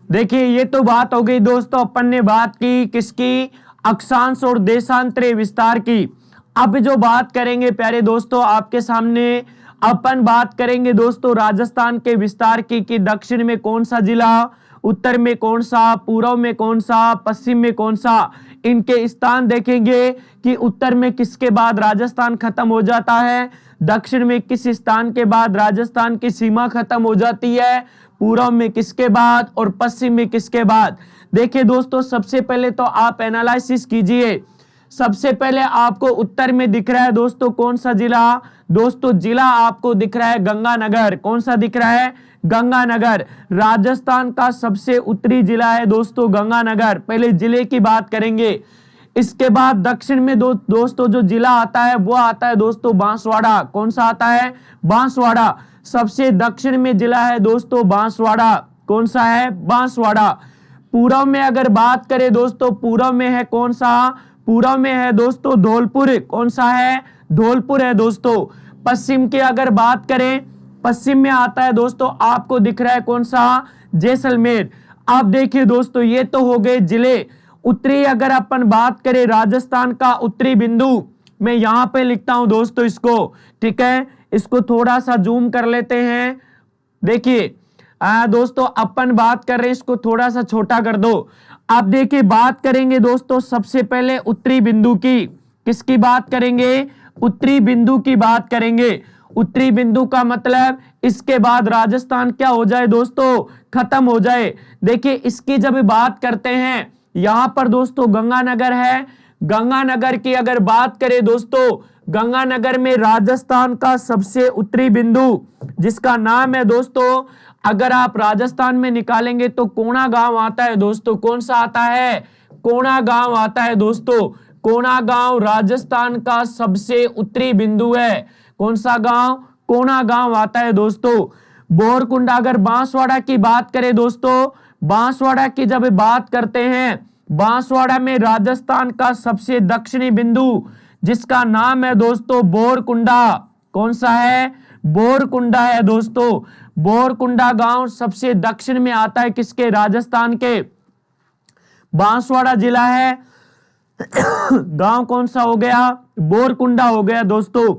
देखिए ये तो बात हो गई दोस्तों, अपन ने बात की किसकी, अक्षांश और देशांतरीय विस्तार की। अब जो बात करेंगे प्यारे दोस्तों आपके सामने, अपन बात करेंगे दोस्तों राजस्थान के विस्तार की, कि दक्षिण में कौन सा जिला, उत्तर में कौन सा, पूर्व में कौन सा, पश्चिम में कौन सा। इनके स्थान देखेंगे कि उत्तर में किसके बाद राजस्थान खत्म हो जाता है, दक्षिण में किस स्थान के बाद राजस्थान की सीमा खत्म हो जाती है, पूर्व में किसके बाद और पश्चिम में किसके बाद। देखिए दोस्तों सबसे पहले तो आप एनालिसिस कीजिए। सबसे पहले आपको उत्तर में दिख रहा है दोस्तों कौन सा जिला, दोस्तों जिला आपको दिख रहा है गंगानगर। कौन सा दिख रहा है, गंगानगर। राजस्थान का सबसे उत्तरी जिला है दोस्तों गंगानगर। पहले जिले की बात करेंगे। इसके बाद दक्षिण में दोस्तों जो जिला आता है वो आता है दोस्तों बांसवाड़ा। कौन सा आता है, बांसवाड़ा। सबसे दक्षिण में जिला है दोस्तों बांसवाड़ा। कौन सा है, बांसवाड़ा। पूर्व में अगर बात करें दोस्तों, पूर्व में है कौन सा, पूर्व में है दोस्तों धौलपुर। कौन सा है, धौलपुर है दोस्तों। पश्चिम की अगर बात करें, पश्चिम में आता है दोस्तों आपको दिख रहा है कौन सा, जैसलमेर। आप देखिए दोस्तों ये तो हो गए जिले। उत्तरी अगर अपन बात करें, राजस्थान का उत्तरी बिंदु, मैं यहां पे लिखता हूं दोस्तों इसको, ठीक है। इसको थोड़ा सा जूम कर लेते हैं। देखिए दोस्तों अपन बात कर रहे हैं, इसको थोड़ा सा छोटा कर दो। आप देखिए बात करेंगे दोस्तों सबसे पहले उत्तरी बिंदु की। किसकी बात करेंगे, उत्तरी बिंदु की बात करेंगे। उत्तरी बिंदु का मतलब इसके बाद राजस्थान क्या हो जाए दोस्तों, खत्म हो जाए। देखिए इसकी जब बात करते हैं, यहां पर दोस्तों गंगानगर है। गंगानगर की अगर बात करें दोस्तों, गंगानगर में राजस्थान का सबसे उत्तरी बिंदु जिसका नाम है दोस्तों, अगर आप राजस्थान में निकालेंगे तो कोणा गांव आता है दोस्तों। कौन सा आता है, कोणा गांव आता है दोस्तों। कोणा गांव राजस्थान का सबसे उत्तरी बिंदु है। कौन सा गांव, कोणा गांव आता है दोस्तों। बोरकुंडा, अगर बांसवाड़ा की बात करें दोस्तों, बांसवाड़ा की जब बात करते हैं, बांसवाड़ा में राजस्थान का सबसे दक्षिणी बिंदु जिसका नाम है दोस्तों बोरकुंडा। कौन सा है, बोरकुंडा है दोस्तों। बोरकुंडा गांव सबसे दक्षिण में आता है किसके, राजस्थान के। बांसवाड़ा जिला है गांव कौन सा हो गया, बोरकुंडा हो गया दोस्तों।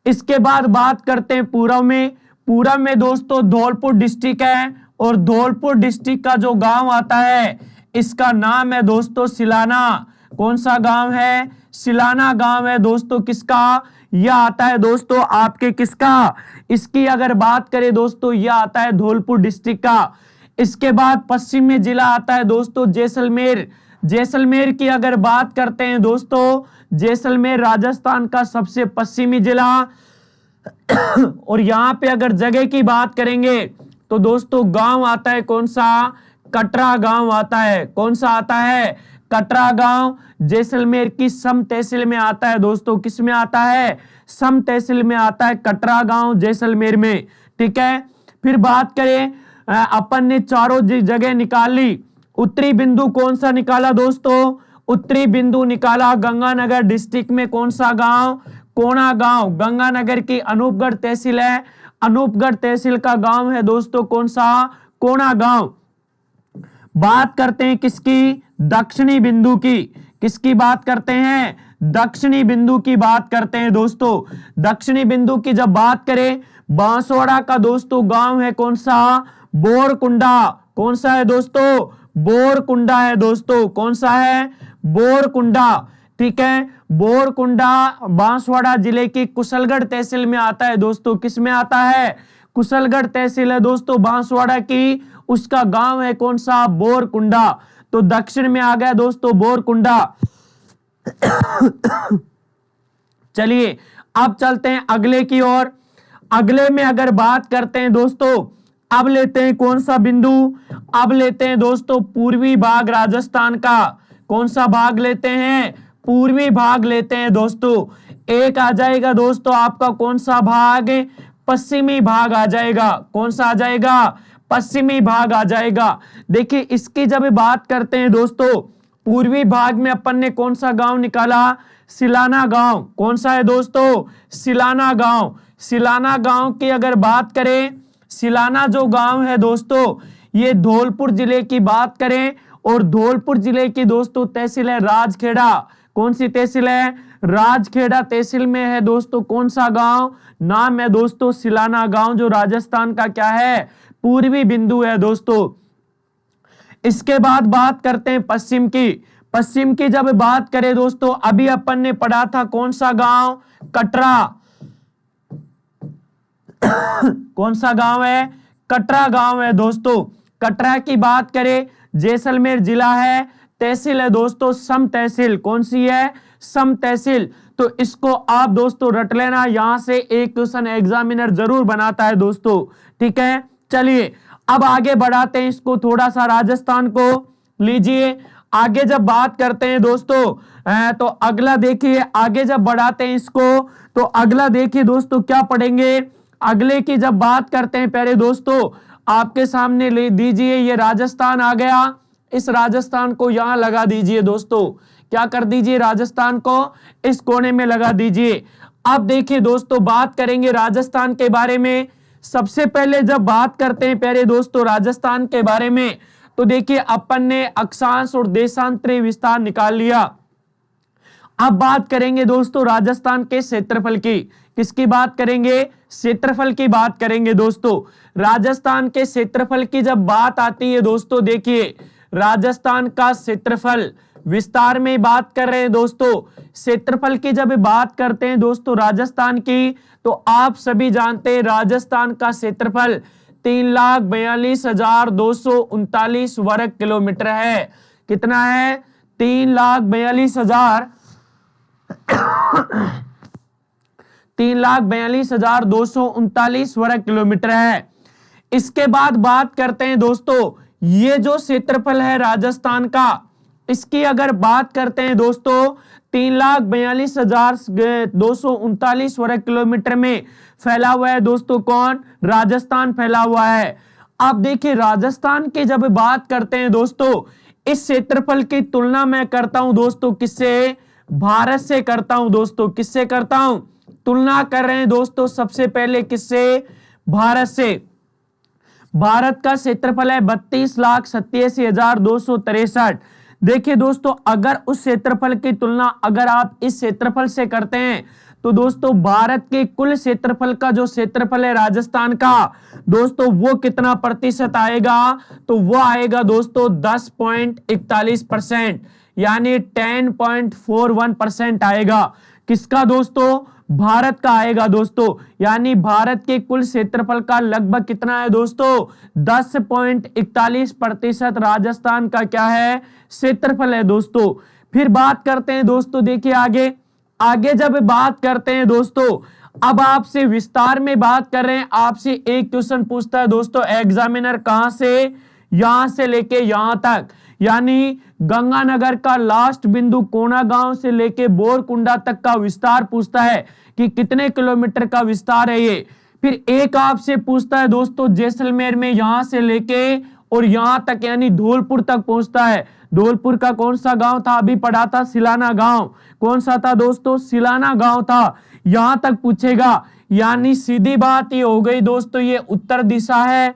इसके बाद बात करते हैं पूर्व में। पूर्व में दोस्तों धौलपुर डिस्ट्रिक्ट है, और धौलपुर डिस्ट्रिक्ट का जो गांव आता है इसका नाम है दोस्तों सिलाना। कौन सा गांव है, सिलाना गांव है दोस्तों। किसका, यह आता है दोस्तों आपके किसका, इसकी अगर बात करें दोस्तों यह आता है धौलपुर डिस्ट्रिक्ट का। इसके बाद पश्चिम में जिला आता है दोस्तों जैसलमेर। जैसलमेर की अगर बात करते हैं दोस्तों, जैसलमेर राजस्थान का सबसे पश्चिमी जिला। और यहां पे अगर जगह की बात करेंगे तो दोस्तों गांव आता है कौन सा, कटरा गांव आता है। कौन सा आता है, कटरा गांव। जैसलमेर की सम तहसील में आता है दोस्तों। किस में आता है, सम तहसील में आता है कटरा गांव जैसलमेर में, ठीक है। फिर बात करें, अपन ने चारों जगह निकाल ली। उत्तरी बिंदु कौन सा निकाला दोस्तों, उत्तरी बिंदु निकाला गंगानगर डिस्ट्रिक्ट में। कौन सा गांव, कोणा गांव। गंगानगर की अनूपगढ़ तहसील है, अनूपगढ़ तहसील का गांव है दोस्तों कौन सा, कोणा गांव। बात करते हैं किसकी, दक्षिणी बिंदु की। किसकी बात करते हैं, दक्षिणी बिंदु की बात करते हैं दोस्तों। दक्षिणी बिंदु की जब बात करें, बांसवाड़ा का दोस्तों गांव है कौन सा, बोरकुंडा। कौन सा है दोस्तों, बोरकुंडा है दोस्तों। कौन सा है, बोरकुंडा, ठीक है। बोरकुंडा बांसवाड़ा जिले की कुशलगढ़ तहसील में आता है दोस्तों। किस में आता है, कुशलगढ़ तहसील है दोस्तों बांसवाड़ा की। उसका गांव है कौन सा, बोरकुंडा। तो दक्षिण में आ गया दोस्तों बोरकुंडा। चलिए अब चलते हैं अगले की ओर। अगले में अगर बात करते हैं दोस्तों, अब लेते हैं कौन सा बिंदु, अब लेते हैं दोस्तों पूर्वी भाग राजस्थान का। कौन सा भाग लेते हैं, पूर्वी भाग लेते हैं दोस्तों। एक आ जाएगा दोस्तों आपका कौन सा भाग, पश्चिमी भाग आ जाएगा। कौन सा आ जाएगा, पश्चिमी भाग आ जाएगा। देखिए इसकी जब बात करते हैं दोस्तों, पूर्वी भाग में अपन ने कौन सा गांव निकाला, सिलाना गांव। कौन सा है दोस्तों, सिलाना गांव। सिलाना गांव की अगर बात करें, सिलाना जो गांव है दोस्तों, ये धौलपुर जिले की बात करें और धौलपुर जिले की दोस्तों तहसील है राजखेड़ा। कौन सी तहसील है? राजखेड़ा तहसील में है दोस्तों कौन सा गांव? नाम है दोस्तों सिलाना गांव, जो राजस्थान का क्या है? पूर्वी बिंदु है दोस्तों। इसके बाद बात करते हैं पश्चिम की। पश्चिम की जब बात करें दोस्तों, अभी अपन ने पढ़ा था कौन सा गांव? कटरा। कौन सा गांव है? कटरा गांव है दोस्तों। कटरा की बात करें, जैसलमेर जिला है, तहसील है दोस्तों सम तहसील। कौन सी है? सम तहसील। तो इसको आप दोस्तों रट लेना, यहां से एक क्वेश्चन एग्जामिनर जरूर बनाता है दोस्तों। ठीक है, चलिए अब आगे बढ़ाते हैं इसको थोड़ा सा, राजस्थान को लीजिए। आगे जब बात करते हैं दोस्तों तो अगला देखिए, आगे जब बढ़ाते हैं इसको तो अगला देखिए दोस्तों क्या पढ़ेंगे। अगले की जब बात करते हैं प्यारे दोस्तों, आपके सामने ले दीजिए, ये राजस्थान आ गया। इस राजस्थान को यहां लगा दीजिए दोस्तों, क्या कर दीजिए? राजस्थान को इस कोने में लगा दीजिए। अब देखिए दोस्तों बात करेंगे राजस्थान के बारे में। सबसे पहले जब बात करते हैं प्यारे दोस्तों राजस्थान के बारे में, तो देखिए अपन ने अक्षांश और देशांतरी विस्तार निकाल लिया। अब बात करेंगे दोस्तों राजस्थान के क्षेत्रफल की। किसकी बात करेंगे? क्षेत्रफल की बात करेंगे दोस्तों। राजस्थान के क्षेत्रफल की जब बात आती है दोस्तों, देखिए राजस्थान का क्षेत्रफल, विस्तार में बात कर रहे हैं दोस्तों। क्षेत्रफल की जब बात करते हैं दोस्तों राजस्थान की, तो आप सभी जानते हैं राजस्थान का क्षेत्रफल 3,42,239 वर्ग किलोमीटर है। कितना है? 3,42,239 वर्ग किलोमीटर है। इसके बाद बात करते हैं दोस्तों, ये जो क्षेत्रफल है राजस्थान का, इसकी अगर बात करते हैं दोस्तों 3,42,239 वर्ग किलोमीटर में फैला हुआ है दोस्तों कौन? राजस्थान फैला हुआ है। अब देखिए राजस्थान की जब बात करते हैं दोस्तों, इस क्षेत्रफल की तुलना मैं करता हूं दोस्तों किससे? भारत से करता हूं दोस्तों। किससे करता हूं? तुलना कर रहे हैं दोस्तों सबसे पहले किससे? भारत से। भारत का क्षेत्रफल है 32,87,263। देखिए दोस्तों अगर उस क्षेत्रफल की तुलना अगर आप इस क्षेत्रफल से करते हैं, तो दोस्तों भारत के कुल क्षेत्रफल का जो क्षेत्रफल है राजस्थान का दोस्तों, वो कितना प्रतिशत आएगा? तो वो आएगा दोस्तों 10.41%, यानी 10.41% आएगा। किसका दोस्तों? भारत का आएगा दोस्तों। यानी भारत के कुल क्षेत्रफल का लगभग कितना है दोस्तों? 10.41% राजस्थान का क्या है? क्षेत्रफल है दोस्तों। फिर बात करते हैं दोस्तों, देखिए आगे जब बात करते हैं दोस्तों, अब आपसे विस्तार में बात कर रहे हैं। आपसे एक क्वेश्चन पूछता है दोस्तों एग्जामिनर, कहां से? यहां से लेके यहां तक, यानी गंगानगर का लास्ट बिंदु कोना गांव से लेके बोरकुंडा तक का विस्तार पूछता है कि कितने किलोमीटर का विस्तार है ये। फिर एक आपसे पूछता है दोस्तों जैसलमेर में यहां से लेके और यहां तक, यानी धौलपुर तक पहुंचता है। धौलपुर का कौन सा गांव था? अभी पढ़ा था सिलाना गांव। कौन सा था दोस्तों? सिलाना गांव था। यहां तक पूछेगा, यानी सीधी बात ये हो गई दोस्तों, ये उत्तर दिशा है,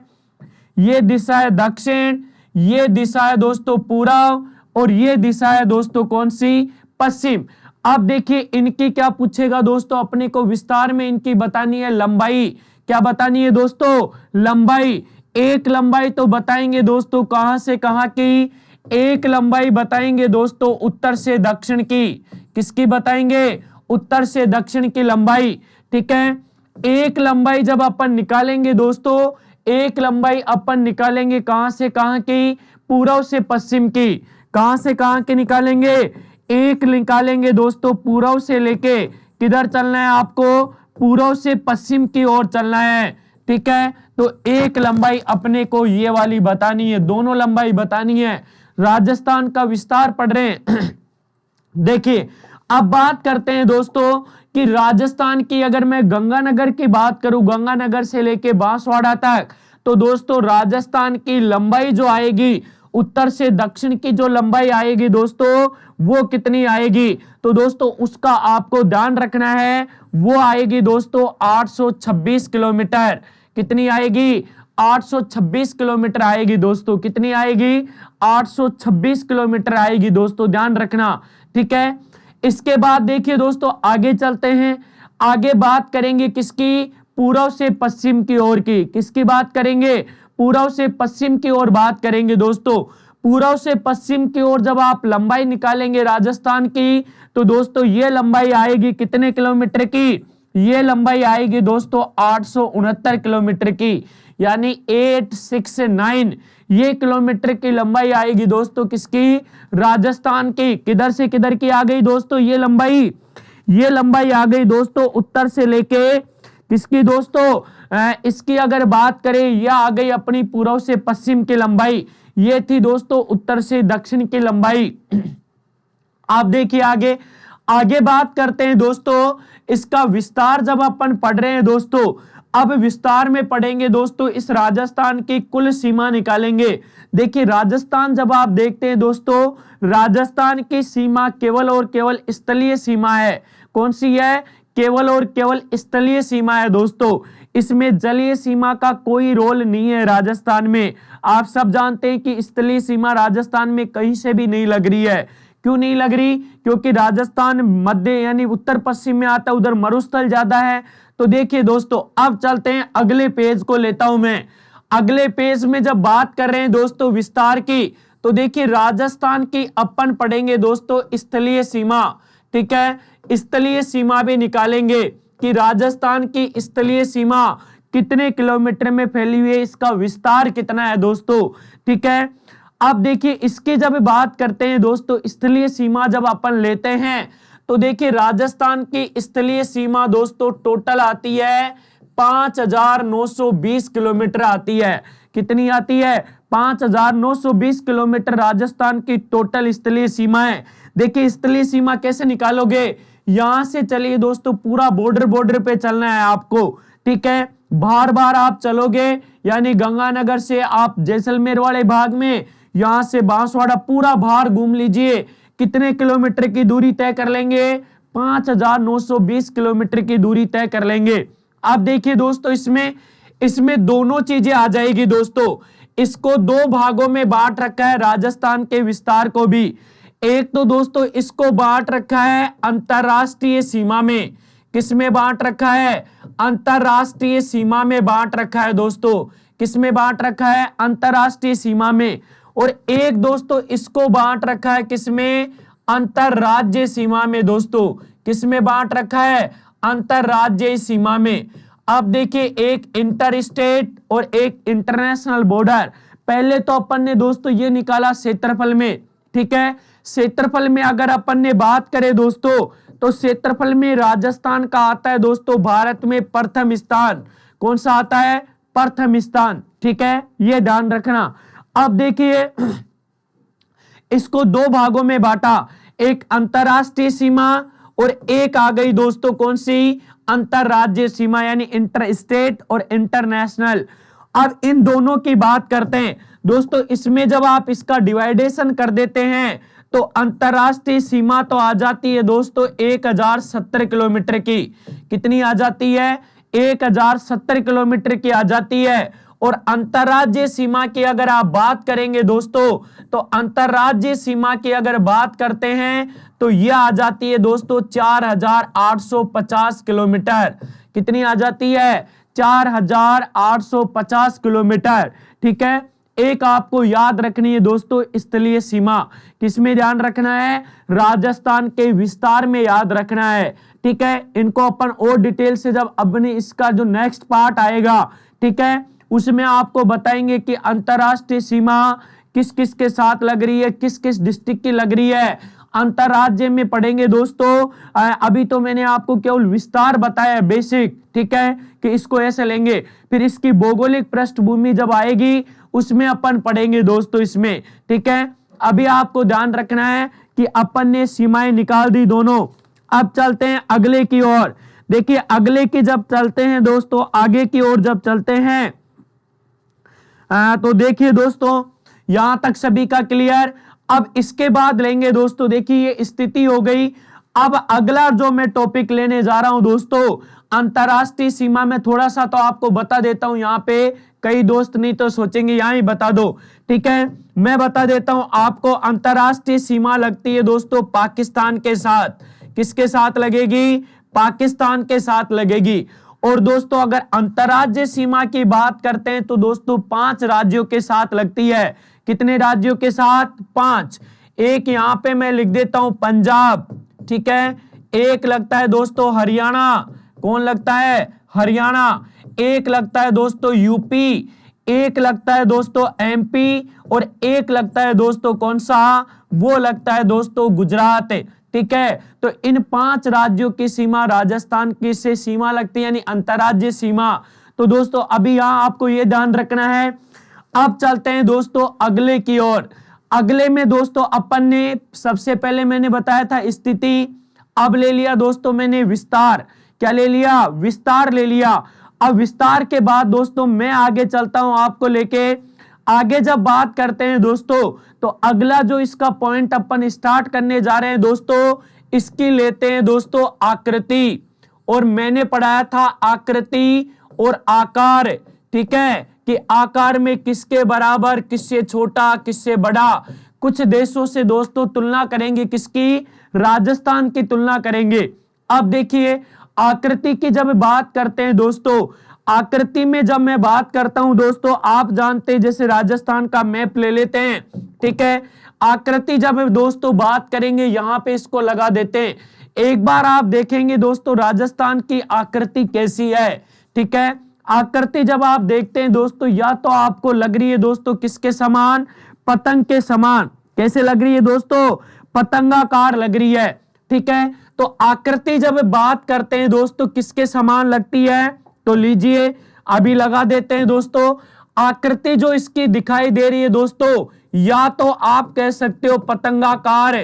ये दिशा है दक्षिण, ये दिशा है दोस्तों पूर्व, और ये दिशा है दोस्तों कौन सी? पश्चिम। अब देखिए इनकी क्या पूछेगा दोस्तों, अपने को विस्तार में इनकी बतानी है लंबाई। क्या बतानी है दोस्तों? लंबाई। एक लंबाई तो बताएंगे दोस्तों कहां से कहां की? एक लंबाई बताएंगे दोस्तों उत्तर से दक्षिण की। किसकी बताएंगे? उत्तर से दक्षिण की लंबाई। ठीक है, एक लंबाई जब अपन निकालेंगे दोस्तों, एक लंबाई अपन निकालेंगे कहां से कहां की? पूर्व से पश्चिम की। कहां से कहां की निकालेंगे? एक निकालेंगे दोस्तों पूर्व से लेके किधर चलना है आपको? पूर्व से पश्चिम की ओर चलना है। ठीक है, तो एक लंबाई अपने को ये वाली बतानी है, दोनों लंबाई बतानी है। राजस्थान का विस्तार पढ़ रहे हैं। देखिए अब बात करते हैं दोस्तों कि राजस्थान की अगर मैं गंगानगर की बात करूं, गंगानगर से लेके बांसवाड़ा तक, तो दोस्तों राजस्थान की लंबाई जो आएगी, उत्तर से दक्षिण की जो लंबाई आएगी दोस्तों, वो कितनी आएगी? तो दोस्तों उसका आपको ध्यान रखना है, वो आएगी दोस्तों 826 किलोमीटर। कितनी आएगी? 826 किलोमीटर आएगी दोस्तों। कितनी आएगी? 826 किलोमीटर आएगी दोस्तों, ध्यान रखना, ठीक है। इसके बाद देखिए दोस्तों आगे चलते हैं। आगे बात करेंगे किसकी? पूर्व से पश्चिम की ओर की। किसकी बात करेंगे? पूर्व से पश्चिम की ओर बात करेंगे दोस्तों। पूर्व से पश्चिम की ओर जब आप लंबाई निकालेंगे राजस्थान की, तो दोस्तों ये लंबाई आएगी कितने किलोमीटर की? ये लंबाई आएगी दोस्तों 869 किलोमीटर की, यानी 869 ये किलोमीटर की लंबाई आएगी दोस्तों किसकी? राजस्थान की। किधर से किधर की आ गई दोस्तों ये लंबाई? ये लंबाई आ गई दोस्तों उत्तर से लेके किसकी दोस्तों? इसकी अगर बात करें, यह आ गई अपनी पूर्व से पश्चिम की लंबाई, ये थी दोस्तों उत्तर से दक्षिण की लंबाई। आप देखिए आगे, आगे बात करते हैं दोस्तों इसका विस्तार। जब अपन पढ़ रहे हैं दोस्तों, अब विस्तार में पढ़ेंगे दोस्तों, इस राजस्थान की कुल सीमा निकालेंगे। देखिए राजस्थान जब आप देखते हैं दोस्तों, राजस्थान की सीमा केवल और केवल स्थलीय सीमा है। कौन सी है? केवल और केवल स्थलीय सीमा है दोस्तों। इसमें जलीय सीमा का कोई रोल नहीं है राजस्थान में। आप सब जानते हैं कि स्थलीय सीमा राजस्थान में कहीं से भी नहीं लग रही है। क्यों नहीं लग रही? क्योंकि राजस्थान मध्य यानी उत्तर पश्चिम में आता है, उधर मरुस्थल ज्यादा है। तो देखिए दोस्तों अब चलते हैं अगले पेज को लेता हूं मैं। अगले पेज में जब बात कर रहे हैं दोस्तों विस्तार की, तो देखिए राजस्थान की अपन पढ़ेंगे दोस्तों स्थलीय सीमा, ठीक है। स्थलीय सीमा भी निकालेंगे कि राजस्थान की स्थलीय सीमा कितने किलोमीटर में फैली हुई है, इसका विस्तार कितना है दोस्तों, ठीक है। अब देखिए इसकी जब बात करते हैं दोस्तों, स्थलीय सीमा जब अपन लेते हैं, तो देखिए राजस्थान की स्थलीय सीमा दोस्तों टोटल आती है 5920 किलोमीटर आती है। कितनी आती है? 5920 किलोमीटर राजस्थान की टोटल स्थलीय सीमा है। देखिए स्थलीय सीमा कैसे निकालोगे? यहां से चलिए दोस्तों, पूरा बॉर्डर पे चलना है आपको, ठीक है। बार बार आप चलोगे, यानी गंगानगर से आप जैसलमेर वाले भाग में, यहां से बांसवाड़ा पूरा बाहर घूम लीजिए। कितने किलोमीटर की दूरी तय कर लेंगे? 5920 किलोमीटर की दूरी तय कर लेंगे। अब देखिए दोस्तों इसमें दोनों चीजें आ जाएगी दोस्तों। इसको दो भागों में बांट रखा है राजस्थान के विस्तार को भी। एक तो दोस्तों इसको बांट रखा है अंतरराष्ट्रीय सीमा में। किसमें बांट रखा है? अंतरराष्ट्रीय सीमा में बांट रखा है दोस्तों। किसमें बांट रखा है? अंतरराष्ट्रीय सीमा में। और एक दोस्तों इसको बांट रखा है किसमें? अंतरराज्य सीमा में दोस्तों। किसमें बांट रखा है? अंतरराज्य सीमा में। अब देखिए एक इंटर स्टेट और एक इंटरनेशनल बॉर्डर। पहले तो अपन ने दोस्तों ये निकाला क्षेत्रफल में, ठीक है। क्षेत्रफल में अगर अपन ने बात करें दोस्तों, तो क्षेत्रफल में राजस्थान का आता है दोस्तों भारत में प्रथम स्थान। कौन सा आता है? प्रथम स्थान, ठीक है, ये ध्यान रखना। अब देखिए इसको दो भागों में बांटा, एक अंतरराष्ट्रीय सीमा और एक आ गई दोस्तों कौन सी? अंतरराज्य सीमा, यानी इंटर स्टेट और इंटरनेशनल। अब इन दोनों की बात करते हैं दोस्तों। इसमें जब आप इसका डिवाइडेशन कर देते हैं, तो अंतरराष्ट्रीय सीमा तो आ जाती है दोस्तों 1070 किलोमीटर की। कितनी आ जाती है? 1070 किलोमीटर की आ जाती है। और अंतरराज्य सीमा की अगर आप बात करेंगे दोस्तों, तो अंतरराज्य सीमा की अगर बात करते हैं, तो यह आ जाती है दोस्तों 4850 किलोमीटर। कितनी आ जाती है? 4850 किलोमीटर, ठीक है। एक आपको याद रखनी है दोस्तों स्थलीय सीमा। किसमें ध्यान रखना है? राजस्थान के विस्तार में याद रखना है, ठीक है। इनको अपन और डिटेल से जब अपने इसका जो नेक्स्ट पार्ट आएगा, ठीक है, उसमें आपको बताएंगे कि अंतरराष्ट्रीय सीमा किस किस के साथ लग रही है, किस किस डिस्ट्रिक्ट की लग रही है। अंतरराज्य में पढ़ेंगे दोस्तों। अभी तो मैंने आपको केवल विस्तार बताया बेसिक, ठीक है, कि इसको ऐसे लेंगे। फिर इसकी भौगोलिक पृष्ठभूमि जब आएगी उसमें अपन पढ़ेंगे दोस्तों इसमें, ठीक है। अभी आपको ध्यान रखना है कि अपन ने सीमाएं निकाल दी दोनों। अब चलते हैं अगले की ओर। देखिए अगले की जब चलते हैं दोस्तों, आगे की ओर जब चलते हैं, तो देखिए दोस्तों यहां तक सभी का क्लियर। अब इसके बाद लेंगे दोस्तों, देखिए ये स्थिति हो गई। अब अगला जो मैं टॉपिक लेने जा रहा हूं दोस्तों, अंतरराष्ट्रीय सीमा में थोड़ा सा तो आपको बता देता हूं यहाँ पे कई दोस्त नहीं तो सोचेंगे यहाँ ही बता दो। ठीक है, मैं बता देता हूं आपको। अंतरराष्ट्रीय सीमा लगती है दोस्तों पाकिस्तान के साथ। किसके साथ लगेगी? पाकिस्तान के साथ लगेगी। और दोस्तों अगर अंतरराज्यीय सीमा की बात करते हैं तो दोस्तों 5 राज्यों के साथ लगती है। कितने राज्यों के साथ? 5। एक यहां पे मैं लिख देता हूं पंजाब, ठीक है। एक लगता है दोस्तों हरियाणा। कौन लगता है? हरियाणा। एक लगता है दोस्तों यूपी, एक लगता है दोस्तों एमपी, और एक लगता है दोस्तों कौन सा? वो लगता है दोस्तों गुजरात। ठीक है, तो इन 5 राज्यों की सीमा राजस्थान की से सीमा लगती है, यानी अंतरराज्यीय सीमा। तो दोस्तों अभी यहां आपको ये ध्यान रखना है। अब चलते हैं दोस्तों अगले की ओर। अगले में दोस्तों अपन ने सबसे पहले मैंने बताया था स्थिति, अब ले लिया दोस्तों मैंने विस्तार। क्या ले लिया? विस्तार ले लिया। अब विस्तार के बाद दोस्तों मैं आगे चलता हूं आपको लेके। आगे जब बात करते हैं दोस्तों तो अगला जो इसका पॉइंट अपन स्टार्ट करने जा रहे हैं दोस्तों, इसकी लेते हैं दोस्तों आकृति। और मैंने पढ़ाया था आकृति और आकार। ठीक है, कि आकार में किसके बराबर, किससे छोटा, किससे बड़ा। कुछ देशों से दोस्तों तुलना करेंगे, किसकी? राजस्थान की तुलना करेंगे। अब देखिए आकृति की जब बात करते हैं दोस्तों, आकृति में जब मैं बात करता हूं दोस्तों, आप जानते हैं जैसे राजस्थान का मैप ले लेते हैं। ठीक है, आकृति जब दोस्तों बात करेंगे यहां पे इसको लगा देते हैं। एक बार आप देखेंगे दोस्तों राजस्थान की आकृति कैसी है। ठीक है, आकृति जब आप देखते हैं दोस्तों, या तो आपको लग रही है दोस्तों किसके समान? पतंग के समान। कैसे लग रही है दोस्तों? पतंगाकार लग रही है। ठीक है, तो आकृति जब बात करते हैं दोस्तों किसके समान लगती है, तो लीजिए अभी लगा देते हैं दोस्तों। आकृति जो इसकी दिखाई दे रही है दोस्तों, या तो आप कह सकते हो पतंगाकार।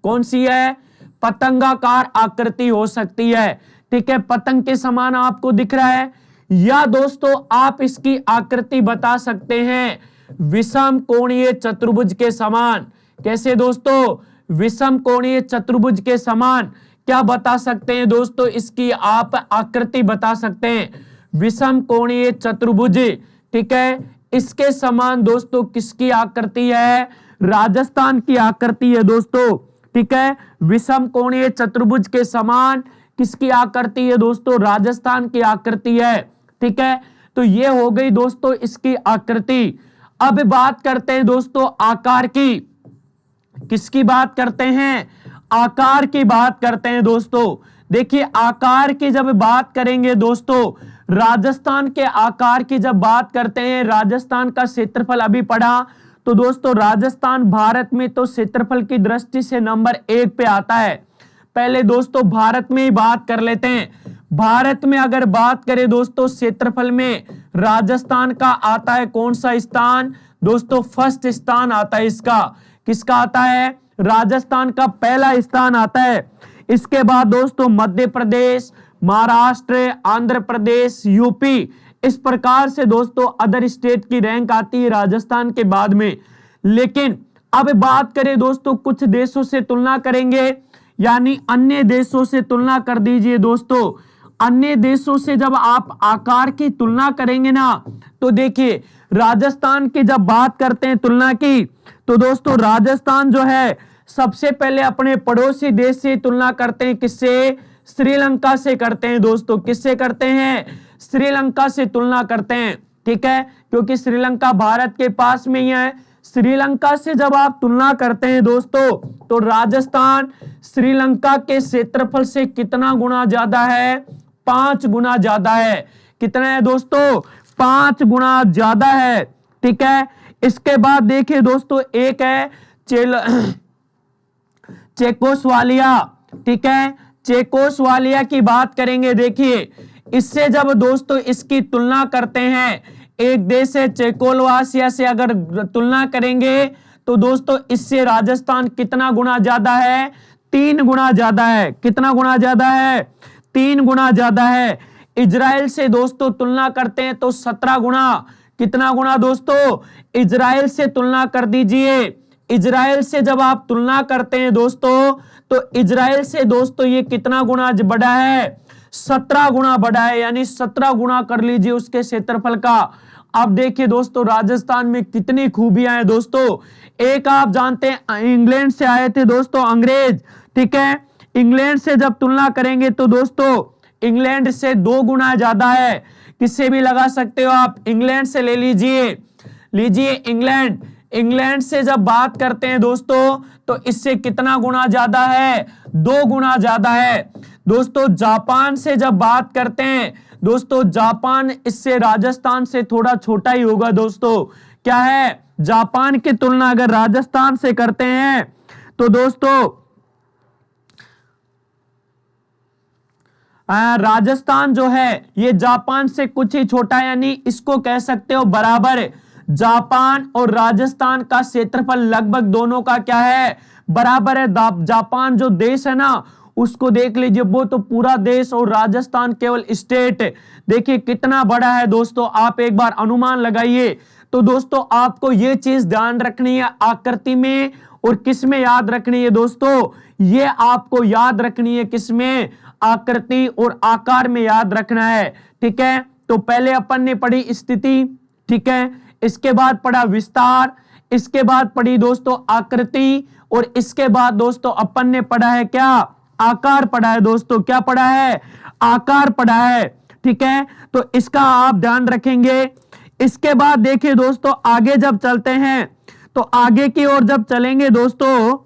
कौन सी है? पतंगाकार आकृति हो सकती है। ठीक है, पतंग के समान आपको दिख रहा है। या दोस्तों आप इसकी आकृति बता सकते हैं विषम कोणीय चतुर्भुज के समान। कैसे दोस्तों? विषम कोणीय चतुर्भुज के समान। क्या बता सकते हैं दोस्तों? इसकी आप आकृति बता सकते हैं विषम कोणीय चतुर्भुज। ठीक है, इसके समान दोस्तों किसकी आकृति है? राजस्थान की आकृति है दोस्तों। ठीक है, विषम कोणीय चतुर्भुज के समान किसकी आकृति है दोस्तों? राजस्थान की आकृति है। ठीक है, तो ये हो गई दोस्तों इसकी आकृति। अब बात करते हैं दोस्तों आकार की। किसकी बात करते हैं? आकार की बात करते हैं दोस्तों। देखिए आकार की जब बात करेंगे दोस्तों, राजस्थान के आकार की जब बात करते हैं, राजस्थान का क्षेत्रफल अभी पढ़ा, तो दोस्तों राजस्थान भारत में तो क्षेत्रफल की दृष्टि से नंबर 1 पे आता है। पहले दोस्तों भारत में ही बात कर लेते हैं। भारत में अगर बात करें दोस्तों क्षेत्रफल में, राजस्थान का आता है कौन सा स्थान दोस्तों? फर्स्ट स्थान आता है इसका। किसका आता है? राजस्थान का पहला स्थान आता है। इसके बाद दोस्तों मध्य प्रदेश, महाराष्ट्र, आंध्र प्रदेश, यूपी, इस प्रकार से दोस्तों अदर स्टेट की रैंक आती है राजस्थान के बाद में। लेकिन अब बात करें दोस्तों कुछ देशों से तुलना करेंगे, यानी अन्य देशों से तुलना कर दीजिए दोस्तों। अन्य देशों से जब आप आकार की तुलना करेंगे ना, तो देखिए राजस्थान की जब बात करते हैं तुलना की, तो दोस्तों राजस्थान जो है सबसे पहले अपने पड़ोसी देश से तुलना करते हैं। किससे? श्रीलंका से करते हैं दोस्तों। किससे करते हैं? श्रीलंका से तुलना करते हैं। ठीक है, क्योंकि श्रीलंका भारत के पास में ही है। श्रीलंका से जब आप तुलना करते हैं दोस्तों, तो राजस्थान श्रीलंका के क्षेत्रफल से कितना गुना ज्यादा है? 5 गुना ज्यादा है। कितना है दोस्तों? 5 गुना ज्यादा है। ठीक है, इसके बाद देखिए दोस्तों एक है चेकोस्लोवाकिया। ठीक है, चेकोस्लोवाकिया की बात करेंगे। देखिए इससे जब दोस्तों इसकी तुलना करते हैं, एक देश है चेकोस्लोवाकिया से अगर तुलना करेंगे, तो दोस्तों इससे राजस्थान कितना गुना ज्यादा है? 3 गुना ज्यादा है। कितना गुना ज्यादा है? 3 गुना ज्यादा है। इजराइल से दोस्तों तुलना करते हैं तो 17 गुना। कितना गुना दोस्तों? इजराइल से तुलना कर दीजिए। इजराइल से जब आप तुलना करते हैं दोस्तों, तो इजराइल से दोस्तों ये कितना गुना बड़ा है? 17 गुना बड़ा है, यानी 17 गुना कर लीजिए उसके क्षेत्रफल का। अब देखिए दोस्तों राजस्थान में कितनी खूबियां हैं दोस्तों। एक आप जानते हैं इंग्लैंड से आए थे दोस्तों अंग्रेज, ठीक है। इंग्लैंड से जब तुलना करेंगे तो दोस्तों इंग्लैंड से 2 गुना ज्यादा है। किससे भी लगा सकते हो आप, इंग्लैंड से ले लीजिए इंग्लैंड। इंग्लैंड से जब बात करते हैं दोस्तों तो इससे कितना गुना ज्यादा है, 2 गुना ज्यादा है दोस्तों। जापान से जब बात करते हैं दोस्तों, जापान इससे राजस्थान से थोड़ा छोटा ही होगा दोस्तों। क्या है, जापान की तुलना अगर राजस्थान से करते हैं तो दोस्तों राजस्थान जो है ये जापान से कुछ ही छोटा, यानी इसको कह सकते हो बराबर। जापान और राजस्थान का क्षेत्रफल लगभग दोनों का क्या है, बराबर है। जापान जो देश है ना उसको देख लीजिए, वो तो पूरा देश, और राजस्थान केवल स्टेट। देखिए कितना बड़ा है दोस्तों, आप एक बार अनुमान लगाइए। तो दोस्तों आपको ये चीज ध्यान रखनी है, आकृति में और किस में याद रखनी है दोस्तों, ये आपको याद रखनी है किसमें, आकृति और आकार में याद रखना है, ठीक है। तो पहले अपन ने पढ़ी स्थिति, ठीक है, इसके बाद पढ़ा विस्तार, इसके बाद पढ़ी दोस्तों आकृति, और इसके बाद दोस्तों अपन ने पढ़ा है क्या, आकार पढ़ा है दोस्तों। क्या पढ़ा है, आकार पढ़ा है, ठीक है। तो इसका आप ध्यान रखेंगे। इसके बाद देखिए दोस्तों आगे जब चलते हैं तो आगे की ओर जब चलेंगे दोस्तों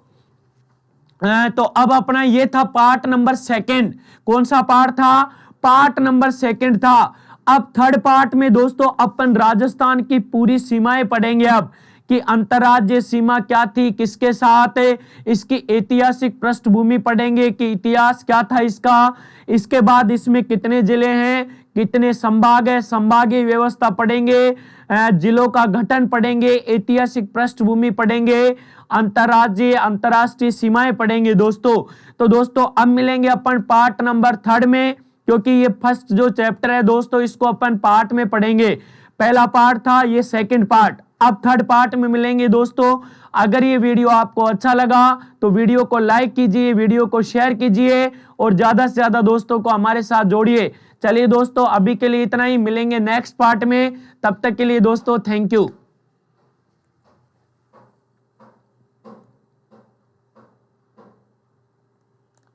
तो अब अपना ये था पार्ट नंबर 2। कौन सा पार्ट था, पार्ट नंबर 2 था। अब थर्ड पार्ट में दोस्तों अपन राजस्थान की पूरी सीमाएं पढ़ेंगे अब, कि अंतर्राज्यीय सीमा क्या थी, किसके साथ, इसकी ऐतिहासिक पृष्ठभूमि पढ़ेंगे कि इतिहास क्या था इसका। इसके बाद इसमें कितने जिले हैं, कितने संभाग है, संभागीय व्यवस्था पढ़ेंगे, जिलों का गठन पढ़ेंगे, ऐतिहासिक पृष्ठभूमि पढ़ेंगे, अंतर्राज्यीय अंतर्राष्ट्रीय सीमाएं पढ़ेंगे दोस्तों। तो दोस्तों अब मिलेंगे अपन पार्ट नंबर 3 में, क्योंकि ये फर्स्ट जो चैप्टर है दोस्तों इसको अपन पार्ट में पढ़ेंगे। पहला पार्ट था, ये 2nd पार्ट, अब 3rd पार्ट में मिलेंगे दोस्तों। अगर ये वीडियो आपको अच्छा लगा तो वीडियो को लाइक कीजिए, वीडियो को शेयर कीजिए और ज्यादा से ज्यादा दोस्तों को हमारे साथ जोड़िए। चलिए दोस्तों अभी के लिए इतना ही, मिलेंगे नेक्स्ट पार्ट में, तब तक के लिए दोस्तों थैंक यू।